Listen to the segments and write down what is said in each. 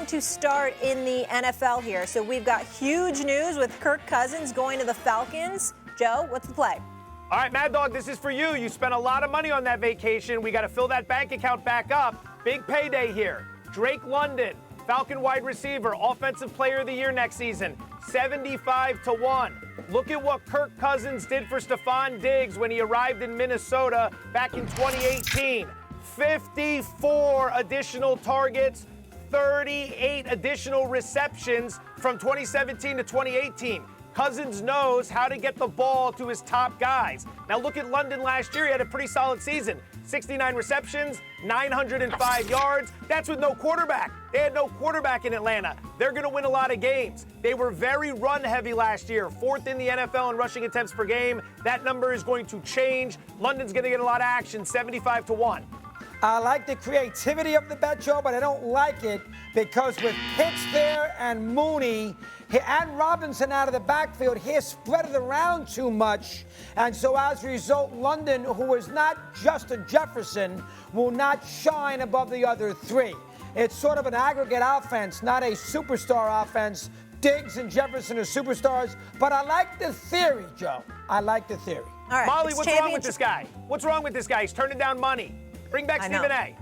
going to start in the NFL here. So we've got huge news with Kirk Cousins going to the Falcons. Joe, what's the play? All right, Mad Dog, this is for you. You spent a lot of money on that vacation. We got to fill that bank account back up. Big payday here. Drake London, Falcon wide receiver, offensive player of the year next season, 75-1. Look at what Kirk Cousins did for Stephon Diggs when he arrived in Minnesota back in 2018. 54 additional targets, 38 additional receptions from 2017 to 2018. Cousins knows how to get the ball to his top guys. Now look at London last year. He had a pretty solid season. 69 receptions, 905 yards. That's with no quarterback. They had no quarterback in Atlanta. They're going to win a lot of games. They were very run-heavy last year, 4th in the NFL in rushing attempts per game. That number is going to change. London's going to get a lot of action, 75-1. I like the creativity of the bet, Joe, but I don't like it because with Pitts there and Mooney and Robinson out of the backfield, he spread it around too much. And so as a result, London, who is not just a Jefferson, will not shine above the other three. It's sort of an aggregate offense, not a superstar offense. Diggs and Jefferson are superstars, but I like the theory, Joe. I like the theory. All right, Molly, what's wrong with this guy? What's wrong with this guy? He's turning down money. Bring back Stephen A.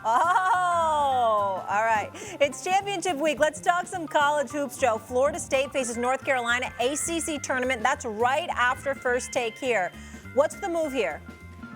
Oh, all right. It's championship week. Let's talk some college hoops, Joe. Florida State faces North Carolina, ACC tournament. That's right after First Take here. What's the move here?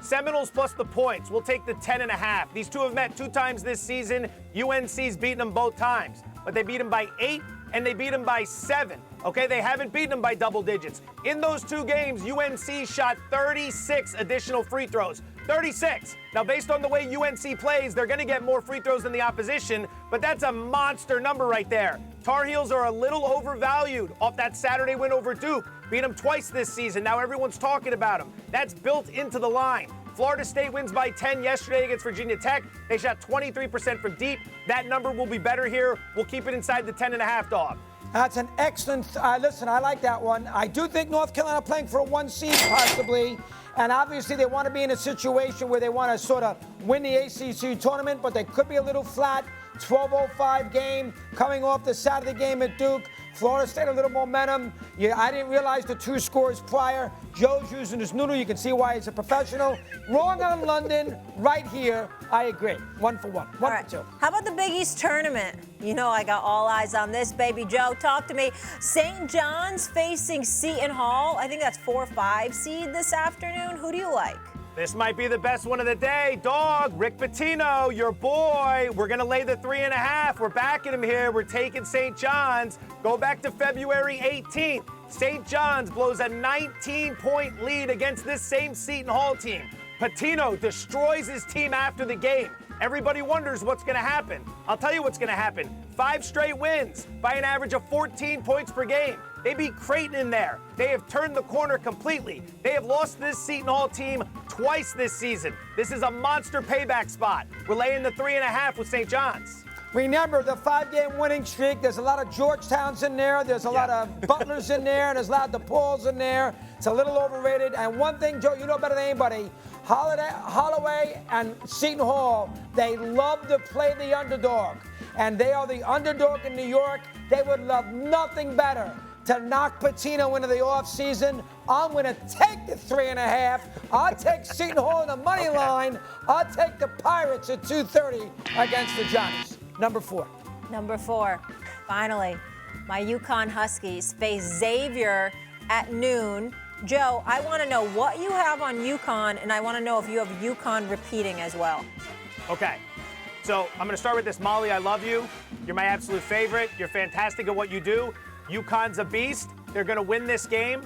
Seminoles plus the points. We'll take the 10.5. These two have met 2 times this season. UNC's beaten them both times, but they beat them by 8 and they beat them by 7. Okay, they haven't beaten them by double digits. In those 2 games, UNC shot 36 additional free throws. 36. Now, based on the way UNC plays, they're going to get more free throws than the opposition, but that's a monster number right there. Tar Heels are a little overvalued off that Saturday win over Duke. Beat them twice this season. Now everyone's talking about them. That's built into the line. Florida State wins by 10 yesterday against Virginia Tech. They shot 23% from deep. That number will be better here. We'll keep it inside the 10.5, Dog. That's an excellent, listen, I like that one. I do think North Carolina playing for a 1 seed possibly, and obviously they want to be in a situation where they want to sort of win the ACC tournament, but they could be a little flat. 12:05 game coming off the Saturday game at Duke. Florida State a little momentum. I didn't realize the 2 scores prior. Joe's using his noodle. You can see why he's a professional. Wrong on London right here. I agree. 1 for 1. 1 for 2. How about the Big East tournament? You know I got all eyes on this, baby. Joe, talk to me. St. John's facing Seton Hall. I think that's 4-5 seed this afternoon. Who do you like? This might be the best one of the day. Dog, Rick Pitino, your boy. We're going to lay the 3.5. We're backing him here. We're taking St. John's. Go back to February 18th. St. John's blows a 19-point lead against this same Seton Hall team. Pitino destroys his team after the game. Everybody wonders what's going to happen. I'll tell you what's going to happen. 5 straight wins by an average of 14 points per game. They beat Creighton in there. They have turned the corner completely. They have lost this Seton Hall team twice this season. This is a monster payback spot. We're laying the 3.5 with St. John's. Remember the 5-game winning streak. There's a lot of Georgetowns in there. There's a lot of Butlers in there. And there's a lot of DePauls in there. It's a little overrated. And one thing, Joe, you know better than anybody, Holloway and Seton Hall, they love to play the underdog. And they are the underdog in New York. They would love nothing better to knock Pitino into the offseason. I'm going to take the 3.5. I'll take Seton Hall in the money line. I'll take the Pirates at 2:30 against the Johnnies. Number 4. Number 4. Finally, my Yukon Huskies face Xavier at noon. Joe, I want to know what you have on Yukon, and I want to know if you have Yukon repeating as well. Okay. So I'm going to start with this. Molly, I love you. You're my absolute favorite. You're fantastic at what you do. Yukon's a beast. They're going to win this game.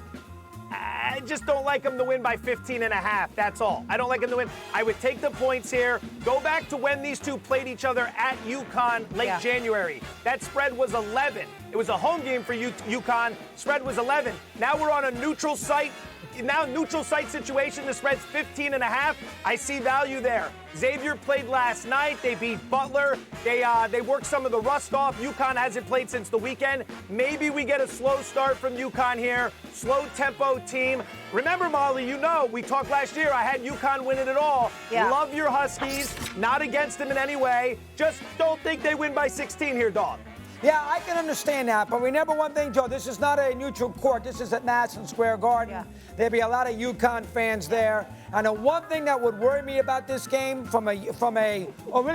I just don't like them to win by 15.5. That's all. I don't like them to win. I would take the points here. Go back to when these two played each other at Yukon late January. That spread was 11. It was a home game for Yukon. Spread was 11. Now we're on a neutral site. Neutral site situation. The spread's 15.5. I see value there. Xavier played last night. They beat Butler. They worked some of the rust off. Yukon hasn't played since the weekend. Maybe we get a slow start from Yukon here. Slow tempo team. Remember, Molly, you know, we talked last year. I had Yukon winning it all. Yeah. Love your Huskies. Not against them in any way. Just don't think they win by 16 here, dog. Yeah, I can understand that, but remember one thing, Joe. This is not a neutral court. This is at Madison Square Garden. Yeah. There'll be a lot of Yukon fans there. And the one thing that would worry me about this game really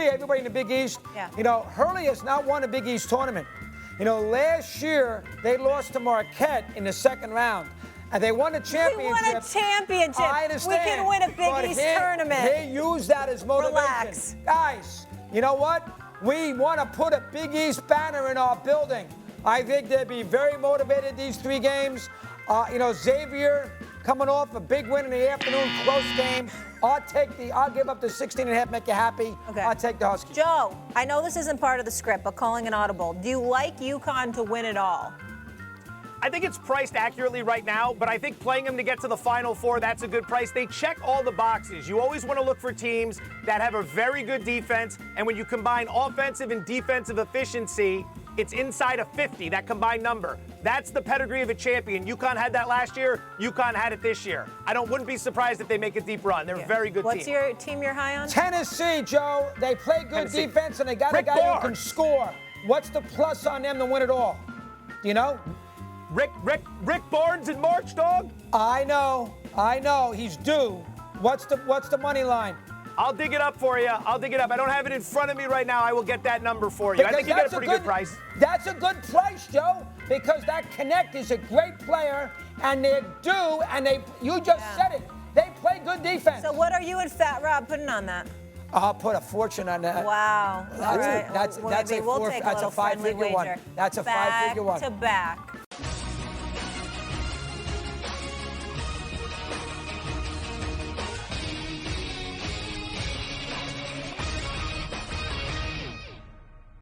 everybody in the Big East, Hurley has not won a Big East tournament. Last year they lost to Marquette in the second round. And they won a championship. We won a championship. I understand. We can win a Big East tournament. They use that as motivation. Relax. Guys, you know what? We want to put a Big East banner in our building. I think they'd be very motivated these 3 games. Xavier coming off a big win in the afternoon, close game. I'll give up the 16.5, make you happy. Okay. I'll take the Huskies. Joe, I know this isn't part of the script, but calling an audible. Do you like Yukon to win it all? I think it's priced accurately right now, but I think playing them to get to the Final Four, that's a good price. They check all the boxes. You always want to look for teams that have a very good defense, and when you combine offensive and defensive efficiency, it's inside of 50, that combined number. That's the pedigree of a champion. Yukon had that last year. Yukon had it this year. Wouldn't be surprised if they make a deep run. They're a very good team. What's your team you're high on? Tennessee, Joe. They play good defense, and they got a guy who can score. What's the plus on them to win it all? Do you know? Rick Barnes in March, dog. I know. He's due. What's the money line? I'll dig it up for you. I don't have it in front of me right now. I will get that number for you. I think you get a pretty good price. That's a good price, Joe, because that Connect is a great player, and they're due, and you just said it. They play good defense. So what are you and Fat Rob putting on that? I'll put a fortune on that. Wow. All right. That's a 5-figure one. That's a 5-figure one. Back to back.